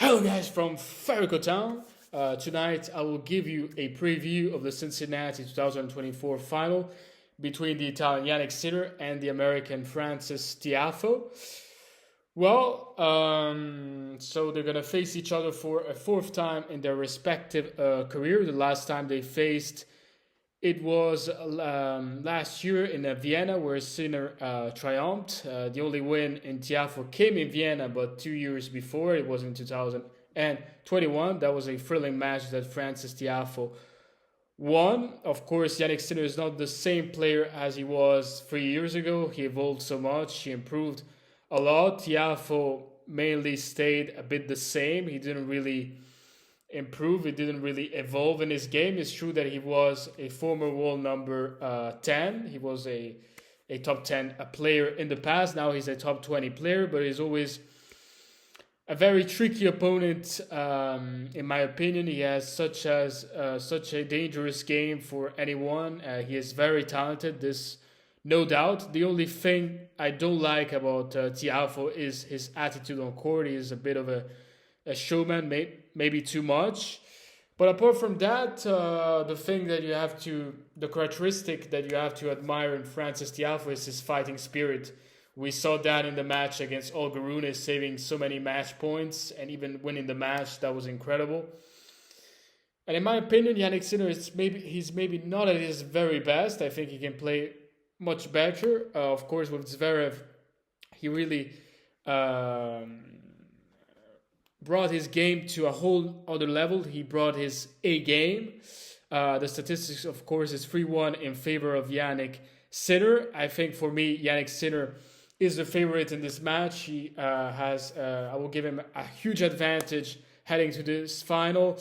Hello guys from Ferrico Town. Tonight I will give you a preview of the Cincinnati 2024 final between the Italian Jannik Sinner and the American Francis Tiafoe. So they're gonna face each other for a fourth time in their respective career. The last time they faced it was last year in Vienna, where Sinner triumphed. The only win in Tiafoe came in Vienna, but 2 years before, it was in 2021. That was a thrilling match that Francis Tiafoe won. Of course, Jannik Sinner is not the same player as he was 3 years ago. He evolved so much, he improved a lot. Tiafoe mainly stayed a bit the same. He didn't really improve. He didn't really evolve in his game. It's true that he was a former world number 10. He was a top 10 player in the past. Now he's a top 20 player, but he's always a very tricky opponent, in my opinion. He has such a dangerous game for anyone. He is very talented. This, no doubt. The only thing I don't like about Tiafoe is his attitude on court. He is a bit of a showman, maybe too much. But apart from that, the characteristic that you have to admire in Francis Tiafoe is his fighting spirit. We saw that in the match against Olga Rune, saving so many match points and even winning the match. That was incredible. And in my opinion, Jannik Sinner he's maybe not at his very best. I think he can play much better. Of course, with Zverev, he really brought his game to a whole other level. He brought his A game. The statistics, of course, is 3-1 in favor of Jannik Sinner. I think for me, Jannik Sinner is the favorite in this match. I will give him a huge advantage heading to this final.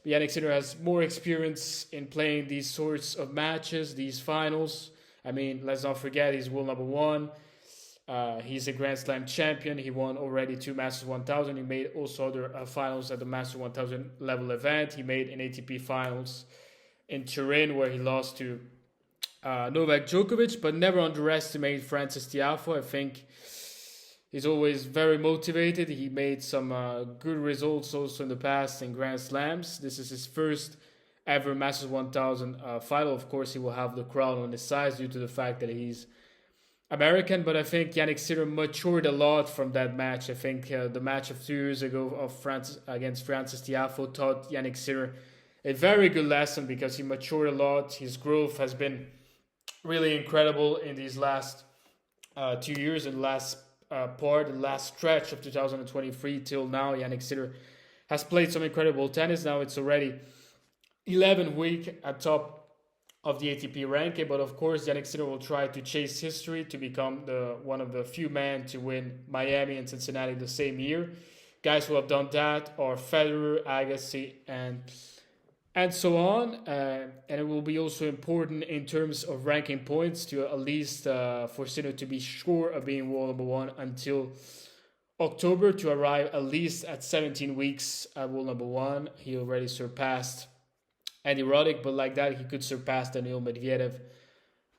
Jannik Sinner has more experience in playing these sorts of matches, these finals. I mean, let's not forget, he's world number 1. He's a Grand Slam champion. He won already 2 Masters 1000. He made also other finals at the Masters 1000 level event. He made an ATP finals in Turin, where he lost to Novak Djokovic, but never underestimate Francis Tiafoe. I think he's always very motivated. He made some good results also in the past in Grand Slams. This is his first ever Masters 1000 final. Of course, he will have the crown on his side due to the fact that he's American, but I think Jannik Sinner matured a lot from that match. I think the match of 2 years ago of against Francis Tiafoe taught Jannik Sinner a very good lesson, because he matured a lot. His growth has been really incredible in these last 2 years, and the last stretch of 2023 till now. Jannik Sinner has played some incredible tennis. Now it's already 11th week at top of the ATP ranking, but of course Jannik Sinner will try to chase history to become one of the few men to win Miami and Cincinnati the same year. Guys who have done that are Federer, Agassi, and so on. And it will be also important in terms of ranking points to at least for Sinner to be sure of being world number 1 until October, to arrive at least at 17 weeks at world number 1. He already surpassed Andy Roddick, but like that, he could surpass Daniil Medvedev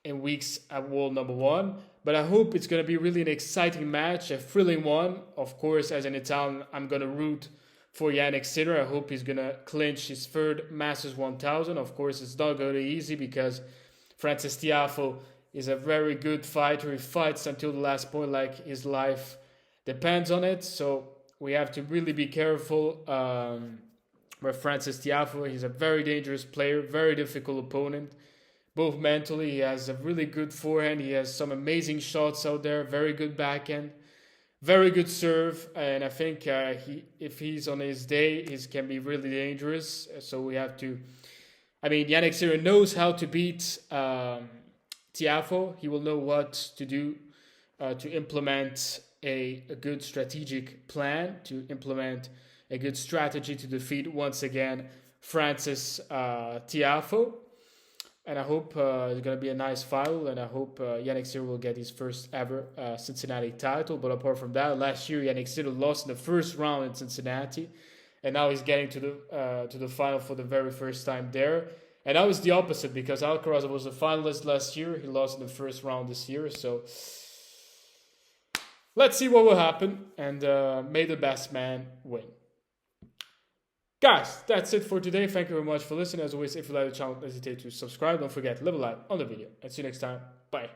in weeks at world number 1. But I hope it's going to be really an exciting match, a thrilling one. Of course, as an Italian, I'm going to root for Jannik Sinner. I hope he's going to clinch his third Masters 1000. Of course, it's not going to be easy, because Francis Tiafoe is a very good fighter. He fights until the last point, like his life depends on it. So we have to really be careful. Where Francis Tiafoe, he's a very dangerous player, very difficult opponent, both mentally. He has a really good forehand. He has some amazing shots out there, very good backhand, very good serve. And I think if he's on his day, he can be really dangerous. So we have to... I mean, Jannik Sinner knows how to beat Tiafoe. He will know what to do to implement a good strategic plan, to implement a good strategy to defeat, once again, Francis Tiafoe. And I hope it's going to be a nice final, and I hope Jannik Sinner will get his first ever Cincinnati title. But apart from that, last year Jannik Sinner lost in the first round in Cincinnati, and now he's getting to the final for the very first time there. And now it's the opposite, because Alcaraz was a finalist last year. He lost in the first round this year. So let's see what will happen, and may the best man win. Guys, that's it for today. Thank you very much for listening. As always, if you like the channel, don't hesitate to subscribe. Don't forget, leave a like on the video. And see you next time. Bye.